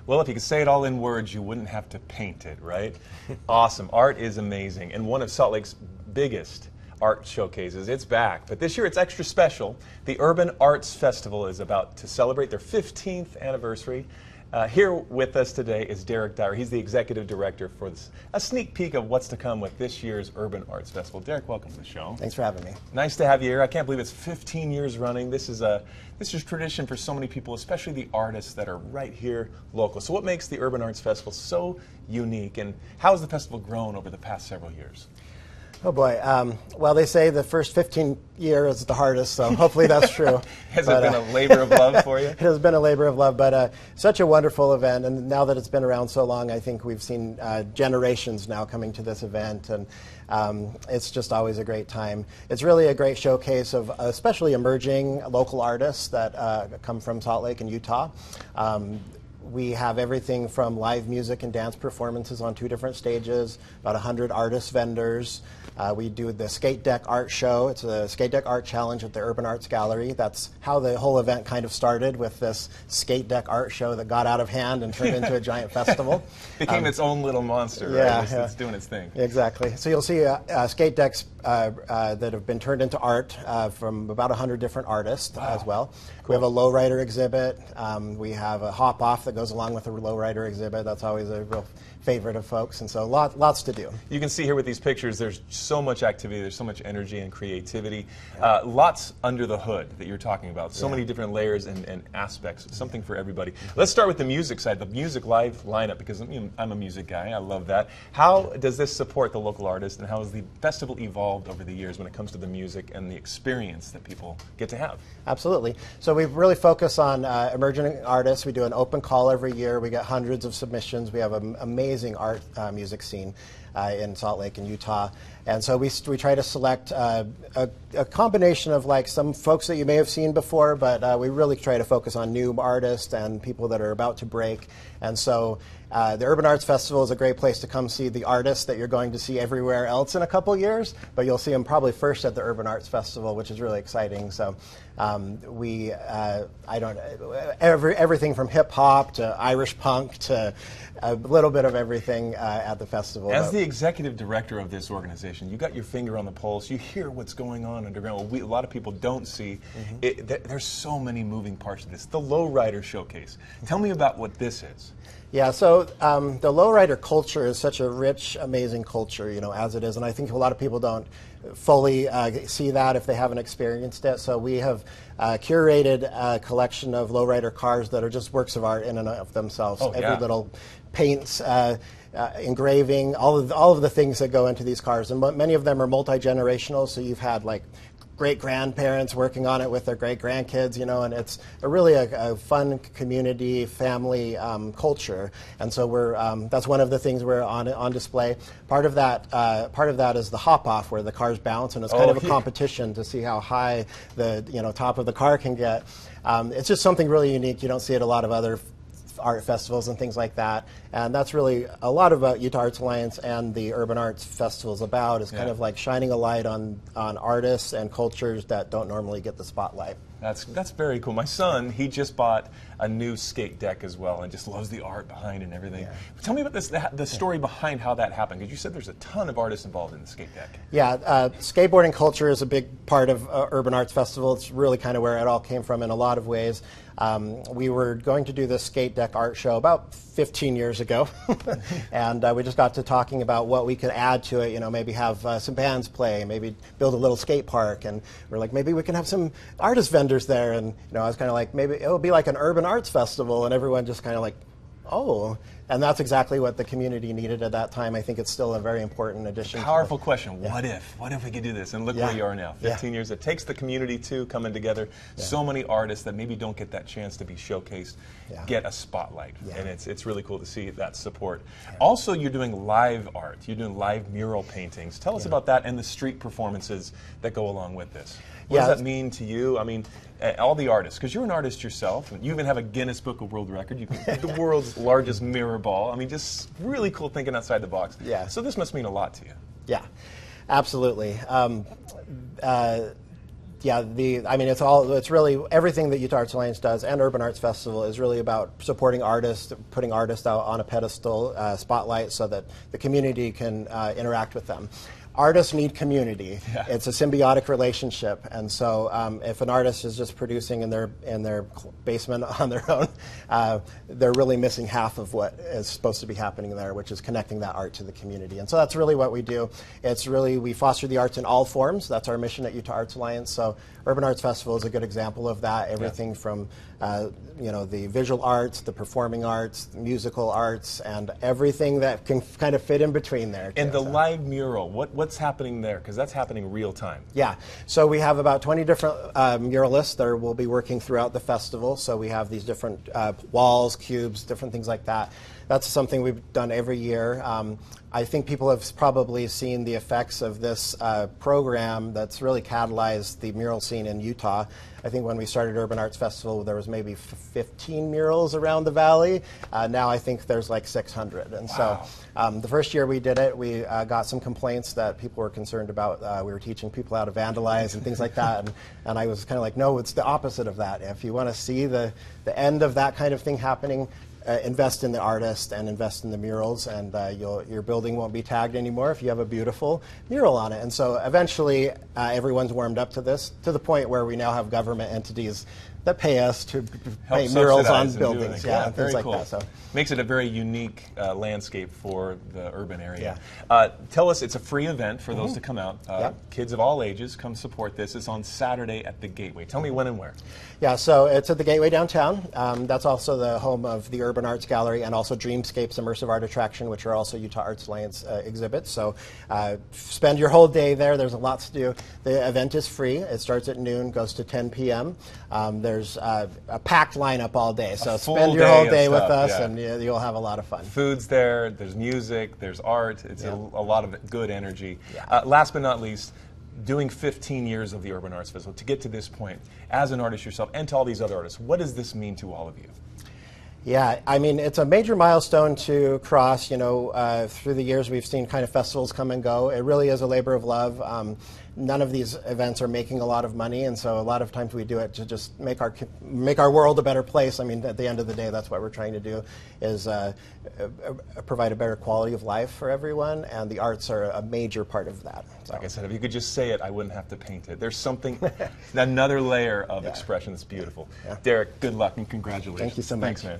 Well, if you could say it all in words, you wouldn't have to paint it, right? Awesome. Art is amazing. And one of Salt Lake's biggest art showcases. It's back, but this year it's extra special. The Urban Arts Festival is about to celebrate their 15th anniversary. Here with us today is Dyer. He's the executive director for this, a sneak peek of what's to come with this year's Urban Arts Festival. Derek, welcome to the show. Thanks for having me. Nice to have you here. I can't believe it's 15 years running. This is tradition for so many people, especially the artists that are right here local. So what makes the Urban Arts Festival so unique, and how has the festival grown over the past several years? Oh boy, well, they say the first 15 years is the hardest, so hopefully that's true. Has it been a labor of love for you? It has been a labor of love, but such a wonderful event, and now that it's been around so long, I think we've seen generations now coming to this event, and it's just always a great time. It's really a great showcase of especially emerging local artists that come from Salt Lake and Utah. We have everything from live music and dance performances on 2 different stages, about 100 artist vendors. We do the skate deck art show. It's a skate deck art challenge at the Urban Arts Gallery. That's how the whole event kind of started, with this skate deck art show that got out of hand and turned into a giant festival. Became its own little monster, yeah, right? It's doing its thing. Exactly. So you'll see skate decks that have been turned into art from about 100 different artists as well. Cool. We have a lowrider exhibit. We have a hop-off that goes along with the lowrider exhibit. That's always a real favorite of folks, and so lots to do. You can see here with these pictures, there's so much activity, there's so much energy and creativity. Lots under the hood that you're talking about. So many different layers and aspects, something for everybody. Let's start with the music side, the music live lineup, because I'm a music guy, I love that. How does this support the local artists, and how has the festival evolved over the years when it comes to the music and the experience that people get to have? Absolutely. So we really focus on emerging artists. We do an open call every year. We get hundreds of submissions. We have an amazing art music scene in Salt Lake and Utah. And so we try to select a combination of like some folks that you may have seen before, but we really try to focus on new artists and people that are about to break. And so the Urban Arts Festival is a great place to come see the artists that you're going to see everywhere else in a couple years, but you'll see them probably first at the Urban Arts Festival, which is really exciting. So everything from hip hop to Irish punk to a little bit of everything at the festival. As the executive director of this organization, you got your finger on the pulse. You hear what's going on underground. A lot of people don't see. There's so many moving parts to this. The Lowrider Showcase. Tell me about what this is. Yeah, so the lowrider culture is such a rich, amazing culture, you know, as it is, and I think a lot of people don't fully see that if they haven't experienced it. So we have curated a collection of lowrider cars that are just works of art in and of themselves. Every little paints, engraving, all of the things that go into these cars, and many of them are multi-generational. So you've had like great-grandparents working on it with their great-grandkids, you know, and it's really a fun community, family culture. And so that's one of the things we're on display. Part of that is the hop-off, where the cars bounce, and it's kind of a competition to see how high the top of the car can get. It's just something really unique. You don't see it at a lot of other art festivals and things like that, and that's really a lot of Utah Arts Alliance and the Urban Arts Festival is about, is kind of like shining a light on artists and cultures that don't normally get the spotlight. That's very cool. My son, he just bought a new skate deck as well, and just loves the art behind and everything. Yeah. Tell me about the story behind how that happened, because you said there's a ton of artists involved in the skate deck. Yeah, skateboarding culture is a big part of Urban Arts Festival. It's really kind of where it all came from in a lot of ways. We were going to do this skate deck art show about 15 years ago, and we just got to talking about what we could add to it. You know, maybe have some bands play, maybe build a little skate park, and we're like, maybe we can have some artist vendors there. And I was kind of like, maybe it'll be like an Urban Arts Festival, and everyone just kind of like, oh. And that's exactly what the community needed at that time. I think it's still a very important addition. Powerful question. What if? What if we could do this? And look where you are now, 15 years. It takes the community too coming together. So many artists that maybe don't get that chance to be showcased get a spotlight. And it's really cool to see that support. Also, you're doing live art. You're doing live mural paintings. Tell us about that and the street performances that go along with this. What does that mean to you? I mean, all the artists, because you're an artist yourself, and you even have a Guinness Book of World Record. You can the world's largest mirror ball. I mean, just really cool thinking outside the box. So this must mean a lot to you. Yeah, absolutely. Yeah, I mean, it's really everything that Utah Arts Alliance does, and Urban Arts Festival is really about supporting artists, putting artists out on a pedestal, spotlight, so that the community can interact with them. Artists need community. Yeah. It's a symbiotic relationship, and so if an artist is just producing in their basement on their own, they're really missing half of what is supposed to be happening there, which is connecting that art to the community. And so that's really what we do. It's really, we foster the arts in all forms. That's our mission at Utah Arts Alliance. So Urban Arts Festival is a good example of that. Everything from the visual arts, the performing arts, musical arts, and everything that can kind of fit in between there. And the live mural, what's happening there? Because that's happening real time. Yeah, so we have about 20 different muralists that will be working throughout the festival. So we have these different walls, cubes, different things like that. That's something we've done every year. I think people have probably seen the effects of this program that's really catalyzed the mural scene in Utah. I think when we started Urban Arts Festival, there was maybe 15 murals around the valley. Now I think there's like 600. And wow. So the first year we did it, we got some complaints that people were concerned about. We were teaching people how to vandalize and things like that. And I was kind of like, no, it's the opposite of that. If you want to see the end of that kind of thing happening, invest in the artist and invest in the murals, and your building won't be tagged anymore if you have a beautiful mural on it. And so eventually everyone's warmed up to this, to the point where we now have government entities that pay us to paint murals on buildings. Yeah, things like that. So makes it a very unique landscape for the urban area. Tell us, it's a free event for those to come out. Kids of all ages, come support this. It's on Saturday at the Gateway. Tell me when and where. Yeah, so it's at the Gateway downtown. That's also the home of the Urban Arts Gallery and also Dreamscape's immersive art attraction, which are also Utah Arts Alliance exhibits. So spend your whole day there. There's a lot to do. The event is free. It starts at noon, goes to 10 p.m. There's a packed lineup all day. So spend your whole day with us, and you'll have a lot of fun. Food's there. There's music. There's art. It's a lot of good energy. Last but not least, doing 15 years of the Urban Arts Festival, to get to this point, as an artist yourself and to all these other artists, what does this mean to all of you? Yeah, I mean, it's a major milestone to cross. Through the years we've seen kind of festivals come and go. It really is a labor of love. None of these events are making a lot of money, and so a lot of times we do it to just make our world a better place. I mean, at the end of the day, that's what we're trying to do, is provide a better quality of life for everyone, and the arts are a major part of that. So. Like I said, if you could just say it, I wouldn't have to paint it. There's something, another layer of expression that's beautiful. Derek, good luck and congratulations. Thank you so much. Thanks, man.